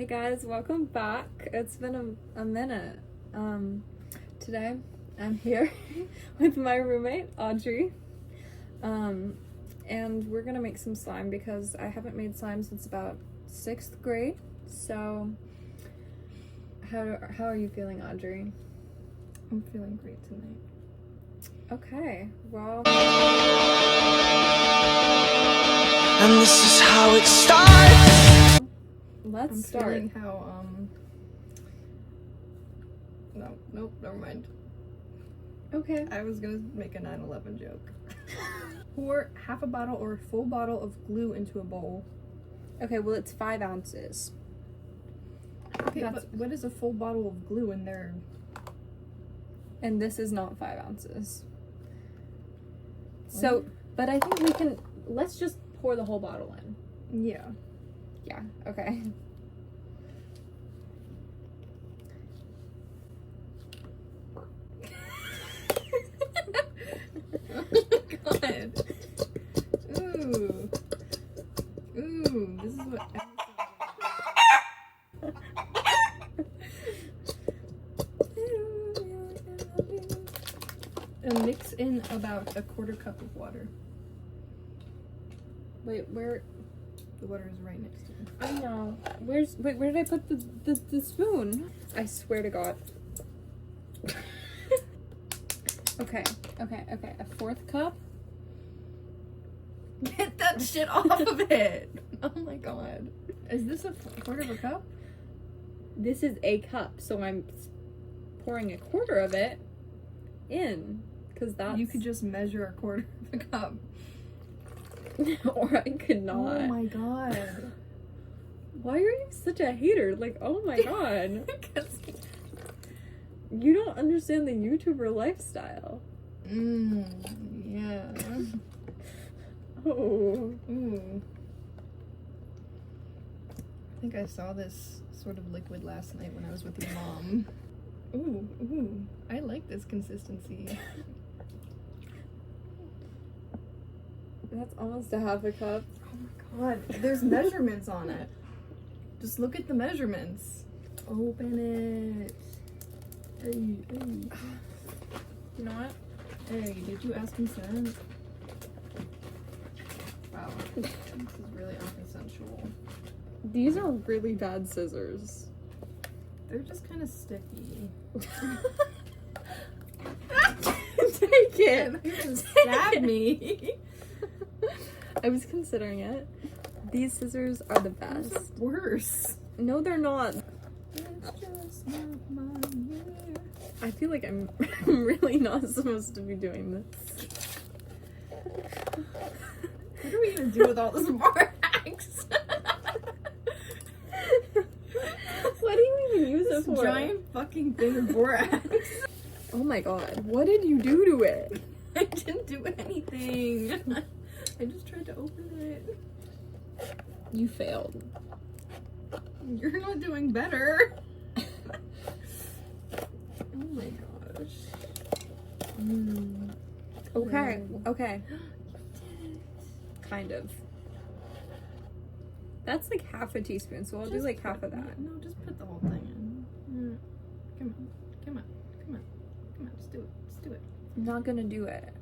Hey guys, welcome back. It's been a minute. Today I'm here with my roommate Audrey, and we're gonna make some slime because I haven't made slime since about 6th grade. So how are you feeling, Audrey? I'm feeling great tonight. Okay, well, and this is how it starts. let's I'm start. feeling how nope, never mind. Okay. I was gonna make a 9/11 joke. Pour half a bottle or a full bottle of glue into a bowl. Okay, well it's 5 ounces. Okay, That's- but what is a full bottle of glue in there? And this is not 5 ounces. So, but I think let's just pour the whole bottle in. Yeah. Yeah, okay. Oh my god. Ooh. Ooh, this is what and mix in about a quarter cup of water. Wait, where? The water is right next to it. I know. Where did I put the spoon? I swear to God. Okay. A 4th cup? Get that shit off of it! Oh my god. Is this a quarter of a cup? This is a cup, so I'm pouring a quarter of it in. Because that's... You could just measure a quarter of a cup. or I could not. Oh my god. Why are you such a hater? Like, oh my god. Because You don't understand the YouTuber lifestyle. yeah. Oh. Ooh. I think I saw this sort of liquid last night when I was with your mom. Ooh. I like this consistency. That's almost a half a cup. Oh my god. There's measurements on it. Just look at the measurements. Open it. Hey. You know what? Hey, did you ask consent? Wow. This is really unconsensual. These are really bad scissors. They're just kind of sticky. Take it! You can stab me. I was considering it. These scissors are the Those best. are worse. No, they're not. It's just not my year. I feel like I'm really not supposed to be doing this. What are we gonna do with all this borax? What do you even use it This for? giant fucking thing of borax. Oh my god, what did you do to it? I didn't do anything. I just tried to open it. You failed. You're not doing better. Oh my gosh. Okay. Kind of. That's like half a teaspoon, so I'll do Just like half of put- that. No, just put the whole thing in. Come on, just do it. I'm not gonna do it.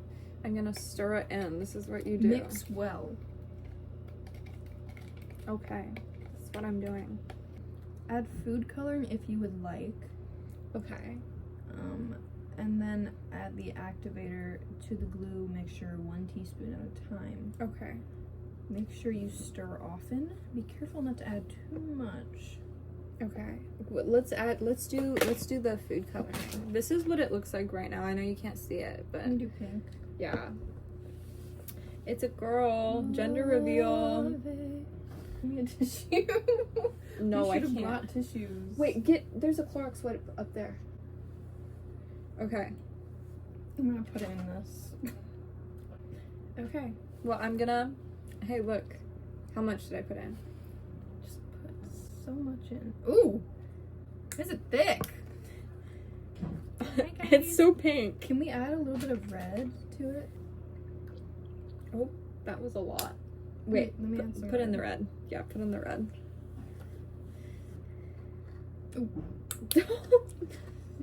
I'm gonna stir it in. This is what you do. Mix well. Okay. That's what I'm doing. Add food coloring if you would like. Okay. And then add the activator to the glue. Make sure 1 teaspoon at a time. Okay. Make sure you stir often. Be careful not to add too much. Okay. Let's do the food coloring. This is what it looks like right now. I know you can't see it, but I'm gonna do pink. yeah. It's a girl. Gender reveal. Give me a tissue. No, I should've can't. brought tissues. Wait, there's a Clorox wipe up there. Okay. I'm gonna put it in this. Okay. Well, hey, look. How much did I put in? Just put so much in. Ooh! Is it thick? Hi, guys. It's so pink. Can we add a little bit of red to it? Oh, that was a lot. Wait, let me add some put in red. the red. Yeah, put in the red.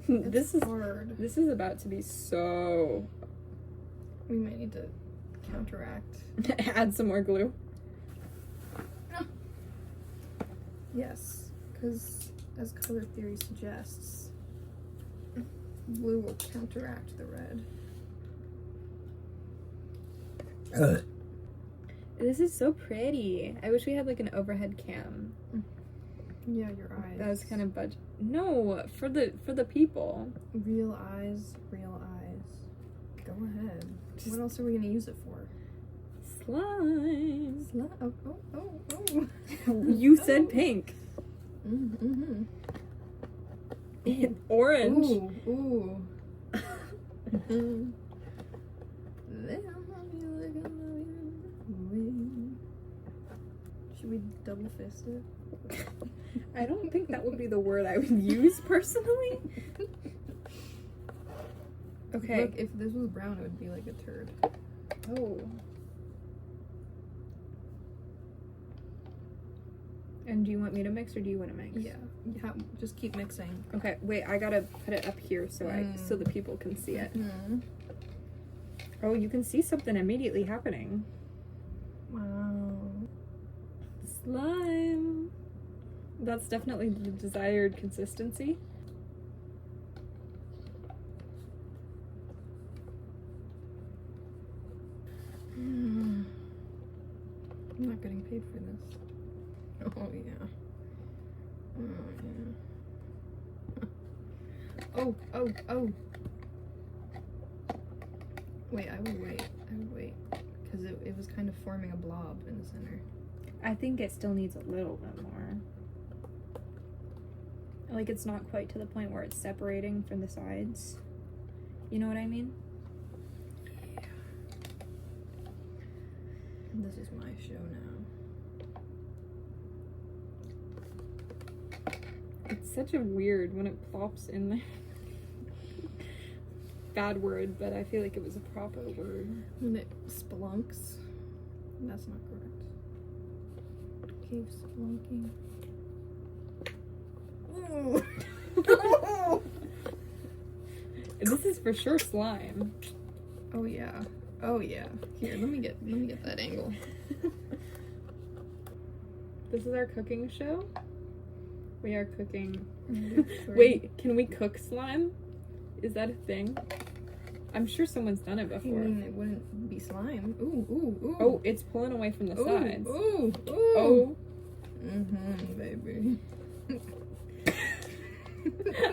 This is hard. This is about to be so. We might need to counteract. Add some more glue. Yes, because as color theory suggests, blue will counteract the red. This is so pretty. I wish we had like an overhead cam. Yeah, your eyes. That was kind of budget. No, for the people. Real eyes, real eyes. Go ahead. What else are we gonna use it for? Slime. Oh. You said pink. Mm-hmm. Orange. Ooh. Should we double fist it? I don't think that would be the word I would use personally. Okay. Look, if this was brown, it would be like a turd. Oh. And do you want me to mix or do you want to mix? Yeah. Just keep mixing. Okay, wait, I gotta put it up here so so the people can see it. Mm. Oh, you can see something immediately happening. Wow. Slime. That's definitely the desired consistency. I'm not getting paid for this. Oh yeah. Oh. Wait, I would wait. Because it was kind of forming a blob in the center. I think it still needs a little bit more. Like, it's not quite to the point where it's separating from the sides. You know what I mean? Yeah. This is my show now. It's such a weird when it plops in there. Bad word, but I feel like it was a proper word. When it splunks. That's not correct. Cave splunking. Ooh. This is for sure slime. Oh yeah. Here, let me get that angle. This is our cooking show. We are cooking. Sure. Wait, can we cook slime? Is that a thing? I'm sure someone's done it I before. mean, it wouldn't be slime. Ooh. Oh, it's pulling away from the sides. Ooh. Oh. Mm-hmm, baby.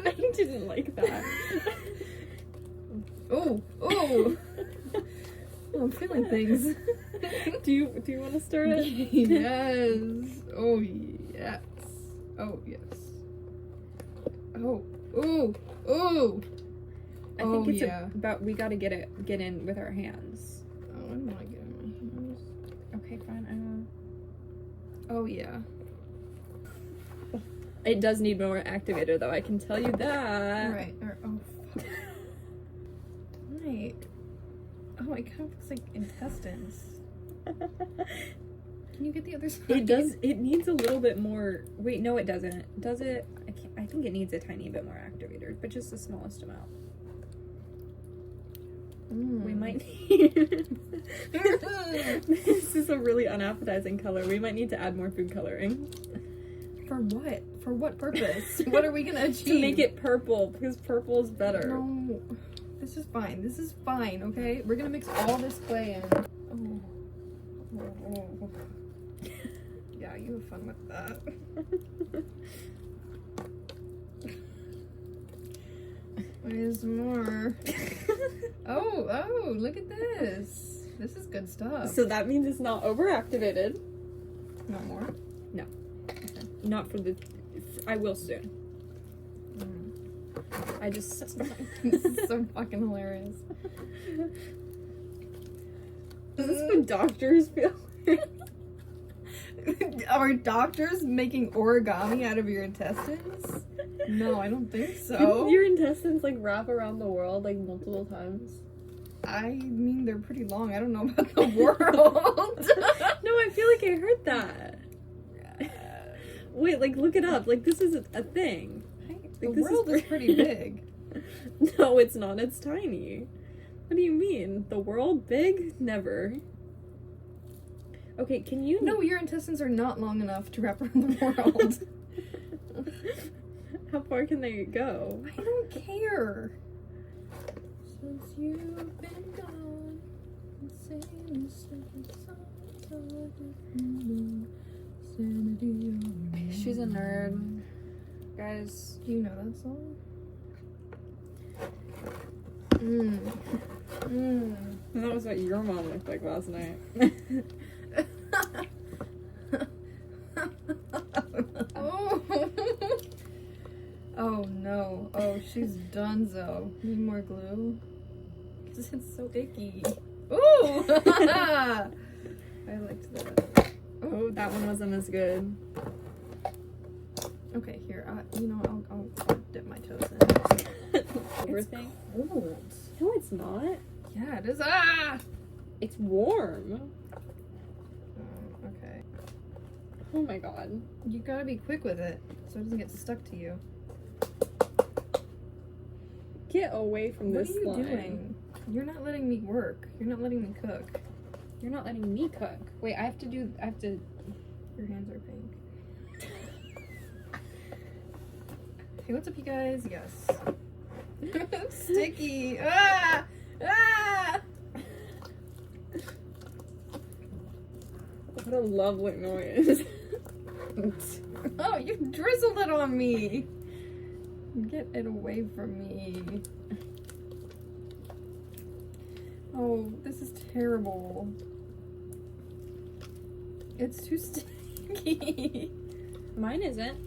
I didn't like that. Ooh. I'm feeling things. Do you want to stir it? Yes. Oh yes. Oh yes. Oh. Ooh. I think it's yeah. about we gotta get in with our hands. Oh, I don't want to get in my hands. Okay, fine. I know. Oh yeah. It does need more activator, though. I can tell you that. Right. Oh fuck. Right. Oh, it kind of looks like intestines. Can you get the other side? It does. It needs a little bit more. Wait, no, it doesn't. Does it? I think it needs a tiny bit more activator, but just the smallest amount. We might need. This is a really unappetizing color. We might need to add more food coloring. For what? For what purpose? What are we gonna achieve? To make it purple, because purple is better. No. This is fine, okay? We're gonna mix all this clay in. Oh. Yeah, you have fun with that. There's more. Oh, look at this. This is good stuff. So that means it's not overactivated. Not more? No. Not for the. I will soon. I just. This is so fucking hilarious. Is this what doctors feel? Are doctors making origami out of your intestines? No, I don't think so. Didn't your intestines like wrap around the world like multiple times? I mean, they're pretty long. I don't know about the world. No, I feel like I heard that. Wait, like look it up. Like this is a thing. The Like, this world is pretty big. No, it's not. It's tiny. What do you mean? The world big? Never. Okay, can you... No, your intestines are not long enough to wrap around the world. How far can they go? I don't care. Since you've been gone, She's a nerd. Guys. Do you know that song? That was what your mom looked like last night. Oh. Oh no. Oh, she's donezo. Need more glue? 'Cause it's so icky. Ooh! I liked that. Oh, that one wasn't as good. Okay, here. I'll dip my toes in. Everything? Cold. No, it's not. Yeah, it is. Ah! It's warm. Oh, okay. Oh my god. You gotta be quick with it so it doesn't get stuck to you. Get away from What this are you slime. doing? You're not letting me work. You're not letting me cook. You're not letting me cook. Wait, I have to. Your hands are pink. Hey, what's up, you guys? Yes. Sticky. Ah! Ah! What a lovely noise. Oh, you drizzled it on me. Get it away from me. Oh, this is terrible. It's too sticky. Mine isn't.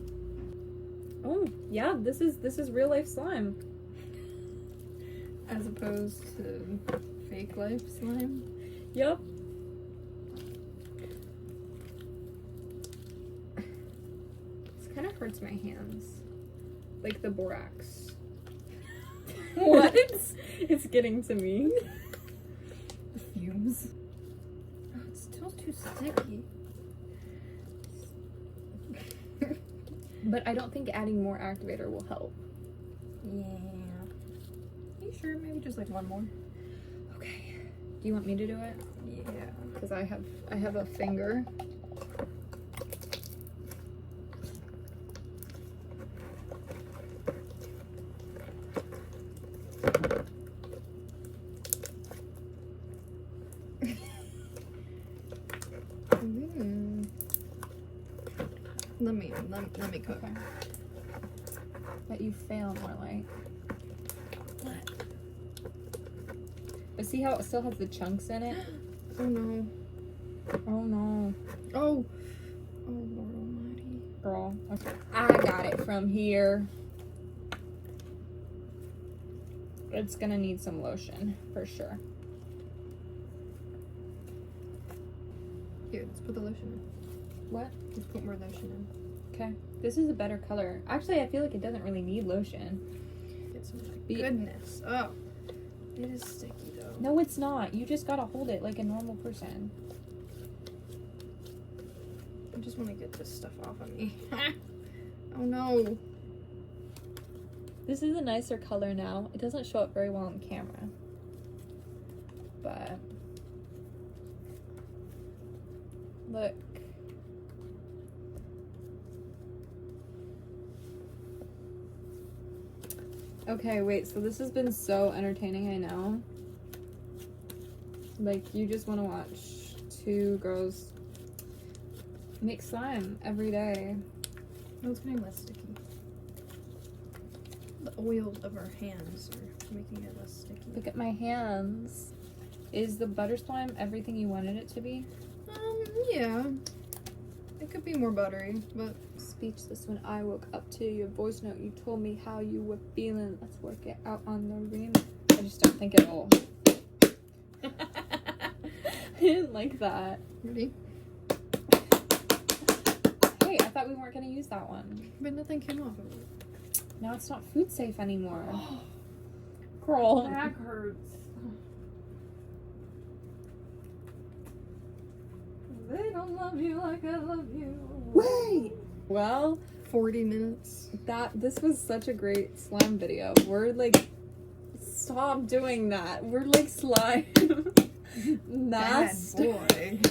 Oh, yeah, this is real life slime. As opposed to fake life slime. Yup. This kind of hurts my hands. Like the borax. What? It's getting to me. The fumes. Oh, it's still too sticky. But I don't think adding more activator will help. Yeah. Are you sure? Maybe just like one more. Okay. Do you want me to do it? Yeah. Because I have a finger. Let me cook. Okay. But you fail more like. But see how it still has the chunks in it? Oh no. Oh no. Oh. Oh Lord Almighty. Girl. Okay. I got it from here. It's gonna need some lotion for sure. Here, let's put the lotion in. What? Let's put more lotion in. Okay. This is a better color. Actually, I feel like it doesn't really need lotion. Get some of that Be- goodness. Oh. It is sticky though. No, it's not. You just gotta hold it like a normal person. I just want to get this stuff off of me. Oh no. This is a nicer color now. It doesn't show up very well on camera. But look. Okay, wait, so this has been so entertaining, I know. Like, you just want to watch two girls make slime every day. No, it's getting less sticky. The oils of our hands are making it less sticky. Look at my hands. Is the butter slime everything you wanted it to be? Yeah. It could be more buttery, but Speechless when I woke up to your voice note. You told me how you were feeling. Let's work it out on the remix. I just don't think it'll. I didn't like that. ready? Hey, I thought we weren't gonna use that one. But nothing came off of it. Now it's not food safe anymore. Girl. Back hurts. They don't love you like I love you. Wait. Well, 40 minutes. This was such a great slime video. We're like, stop doing that. We're like slime master. Bad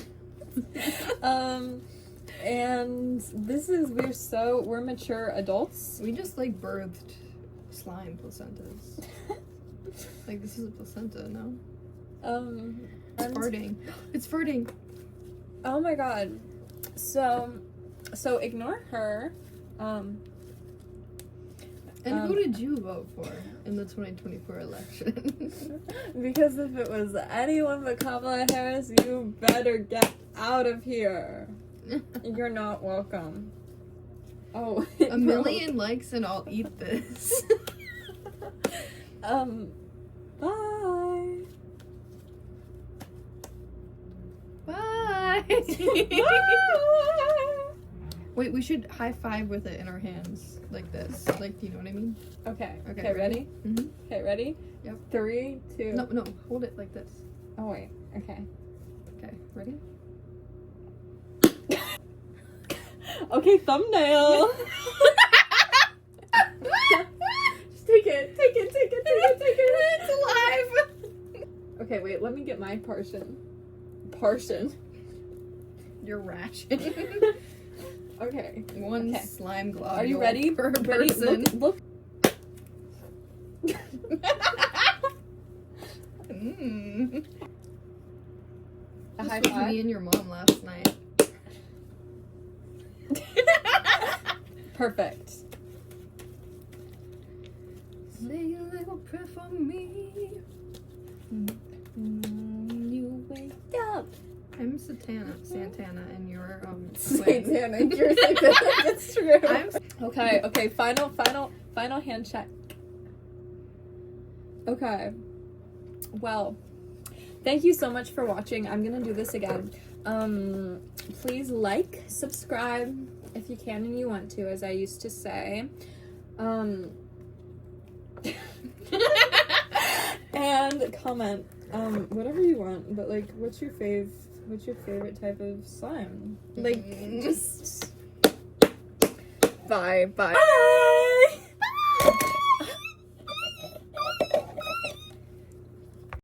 boy. And we're mature adults. We just like birthed slime placentas. Like this is a placenta, no? It's And- farting. It's farting. Oh my god. So ignore her. And who did you vote for in the 2024 election? Because if it was anyone but Kamala Harris, you better get out of here. You're not welcome. Oh, A million likes and I'll eat this. Bye. Bye. Bye. Wait, we should high five with it in our hands like this. Like, do you know what I mean? Okay. Okay, Okay. Ready? Mm-hmm. Okay. Ready? Yep. 3, 2. No, hold it like this. Oh wait. Okay. Okay, ready? Okay. Thumbnail. Just take it. Take it. Take it. Take it. Take it. It's alive. Okay. Wait. Let me get my portion. Portion. Your ration. Okay. One Okay. slime globule. Are you ready? Per Ready? person. Look. Mm. A This high was five. me and your mom last night. Perfect. Say a little prayer for me. You wake up. I'm Santana, and you're twin. Satanic. You're satanic. It's true. I'm Okay. Okay. Final hand check. Okay. Well, thank you so much for watching. I'm gonna do this again. Please like, subscribe if you can and you want to, as I used to say. And comment whatever you want, but like, what's your favorite type of slime? Like, just bye.